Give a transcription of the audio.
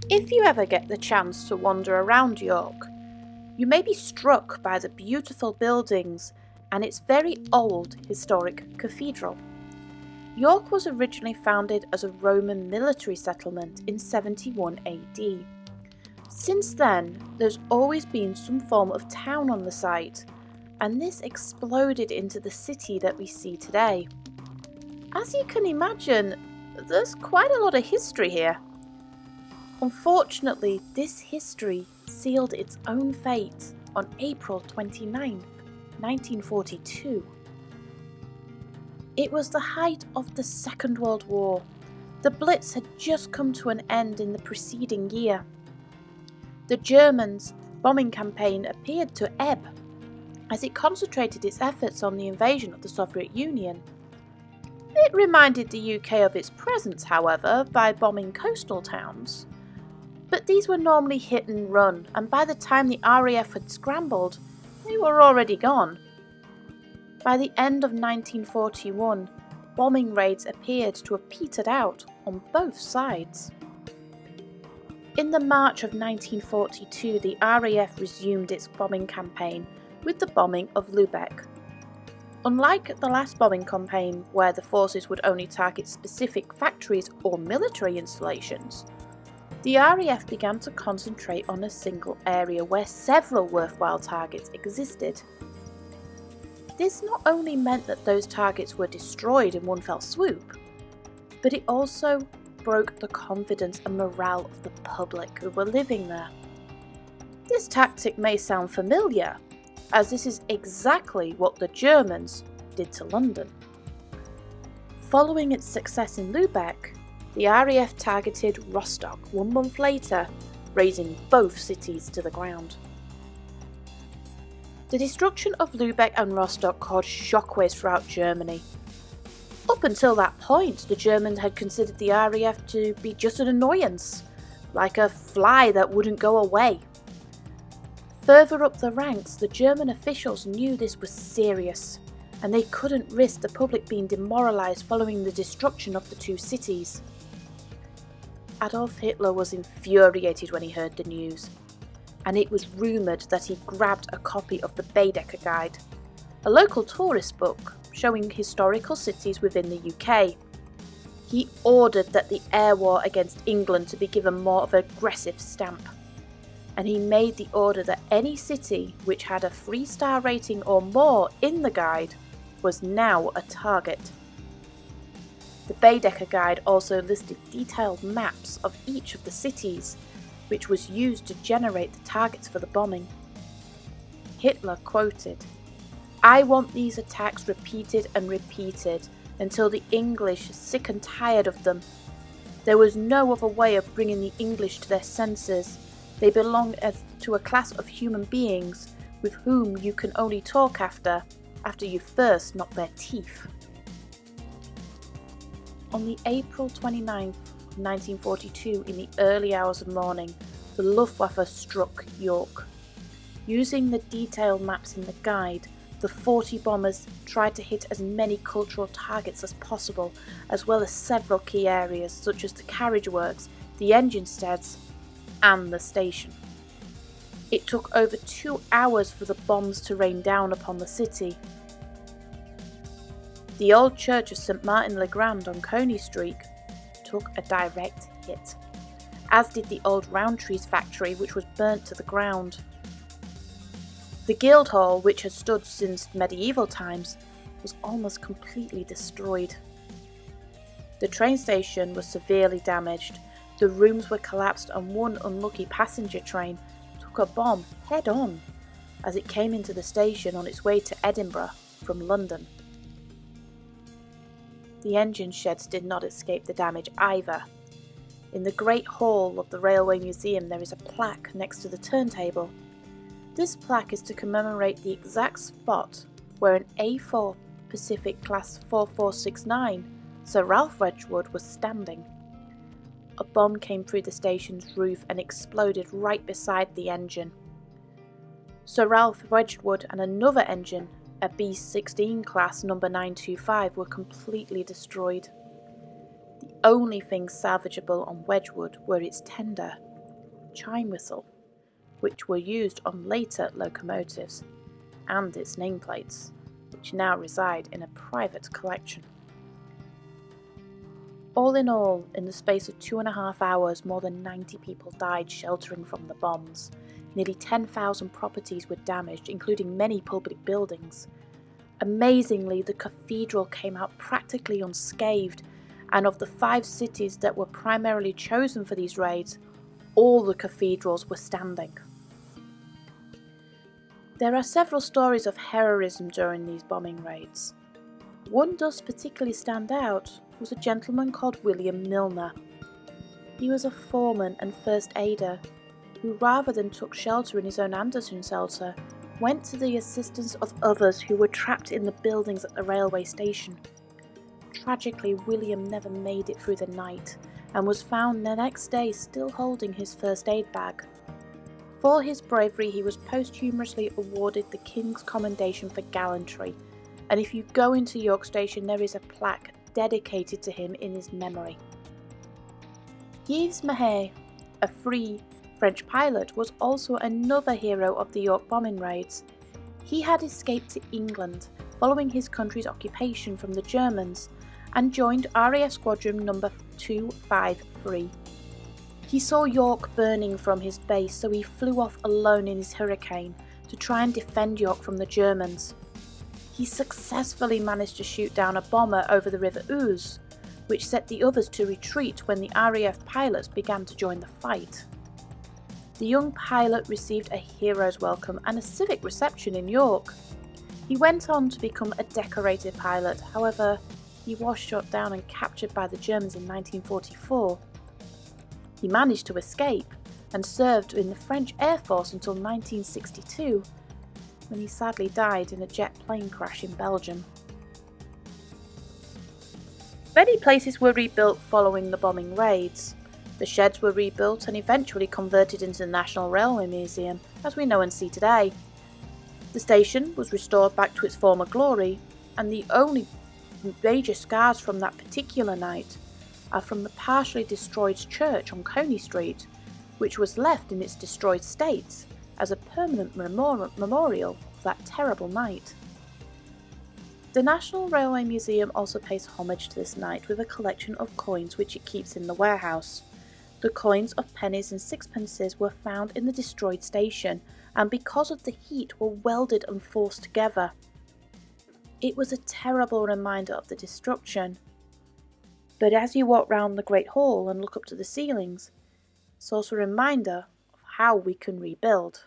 If you ever get the chance to wander around York, you may be struck by the beautiful buildings and its very old historic cathedral. York was originally founded as a Roman military settlement in 71 AD. Since then, there's always been some form of town on the site, and this exploded into the city that we see today. As you can imagine, there's quite a lot of history here. Unfortunately, this history sealed its own fate on April 29, 1942. It was the height of the Second World War. The Blitz had just come to an end in the preceding year. The Germans' bombing campaign appeared to ebb as it concentrated its efforts on the invasion of the Soviet Union. It reminded the UK of its presence, however, by bombing coastal towns. But these were normally hit and run, and by the time the RAF had scrambled, they were already gone. By the end of 1941, bombing raids appeared to have petered out on both sides. In the March of 1942, the RAF resumed its bombing campaign with the bombing of Lubeck. Unlike the last bombing campaign, where the forces would only target specific factories or military installations, the RAF began to concentrate on a single area where several worthwhile targets existed. This not only meant that those targets were destroyed in one fell swoop, but it also broke the confidence and morale of the public who were living there. This tactic may sound familiar, as this is exactly what the Germans did to London. Following its success in Lubeck, the RAF targeted Rostock 1 month later, razing both cities to the ground. The destruction of Lubeck and Rostock caused shockwaves throughout Germany. Up until that point, the Germans had considered the RAF to be just an annoyance, like a fly that wouldn't go away. Further up the ranks, the German officials knew this was serious, and they couldn't risk the public being demoralised following the destruction of the two cities. Adolf Hitler was infuriated when he heard the news, and it was rumoured that he grabbed a copy of the Baedecker Guide, a local tourist book showing historical cities within the UK. He ordered that the air war against England to be given more of an aggressive stamp, and he made the order that any city which had a 3-star rating or more in the guide was now a target. The Baedecker Guide also listed detailed maps of each of the cities, which was used to generate the targets for the bombing. Hitler quoted, "I want these attacks repeated and repeated until the English are sick and tired of them. There was no other way of bringing the English to their senses. They belong to a class of human beings with whom you can only talk after you first knock their teeth." On the April 29, 1942, in the early hours of morning, the Luftwaffe struck York. Using the detailed maps in the guide, the 40 bombers tried to hit as many cultural targets as possible, as well as several key areas such as the carriage works, the engine sheds, and the station. It took over 2 hours for the bombs to rain down upon the city. The old church of St. Martin le Grand on Coney Street took a direct hit, as did the old Roundtree's factory, which was burnt to the ground. The Guildhall, which had stood since medieval times, was almost completely destroyed. The train station was severely damaged, the rooms were collapsed, and one unlucky passenger train took a bomb head-on as it came into the station on its way to Edinburgh from London. The engine sheds did not escape the damage either. In the Great Hall of the Railway Museum there is a plaque next to the turntable. This plaque is to commemorate the exact spot where an A4 Pacific Class 4469 Sir Ralph Wedgwood was standing. A bomb came through the station's roof and exploded right beside the engine. Sir Ralph Wedgwood and another engine, a B-16 class number 925, were completely destroyed. The only things salvageable on Wedgwood were its tender chime whistle, which were used on later locomotives, and its nameplates, which now reside in a private collection. All in all, in the space of 2.5 hours, more than 90 people died sheltering from the bombs. Nearly 10,000 properties were damaged, including many public buildings. Amazingly, the cathedral came out practically unscathed, and of the 5 cities that were primarily chosen for these raids, all the cathedrals were standing. There are several stories of heroism during these bombing raids. One does particularly stand out was a gentleman called William Milner. He was a foreman and first aider who, rather than took shelter in his own Anderson shelter, went to the assistance of others who were trapped in the buildings at the railway station. Tragically, William never made it through the night and was found the next day still holding his first aid bag. For his bravery, he was posthumously awarded the King's Commendation for Gallantry, and if you go into York Station, there is a plaque dedicated to him in his memory. Yves Maha, a free French pilot, was also another hero of the York bombing raids. He had escaped to England following his country's occupation from the Germans and joined RAF Squadron number 253. He saw York burning from his base, so he flew off alone in his Hurricane to try and defend York from the Germans. He successfully managed to shoot down a bomber over the River Ouse, which set the others to retreat when the RAF pilots began to join the fight. The young pilot received a hero's welcome and a civic reception in York. He went on to become a decorated pilot, however, he was shot down and captured by the Germans in 1944. He managed to escape and served in the French Air Force until 1962, when he sadly died in a jet plane crash in Belgium. Many places were rebuilt following the bombing raids. The sheds were rebuilt and eventually converted into the National Railway Museum, as we know and see today. The station was restored back to its former glory, and the only major scars from that particular night are from the partially destroyed church on Coney Street, which was left in its destroyed state as a permanent memorial of that terrible night. The National Railway Museum also pays homage to this night with a collection of coins which it keeps in the warehouse. The coins of pennies and sixpences were found in the destroyed station, and because of the heat were welded and forced together. It was a terrible reminder of the destruction. But as you walk round the Great Hall and look up to the ceilings, it's also a reminder of how we can rebuild.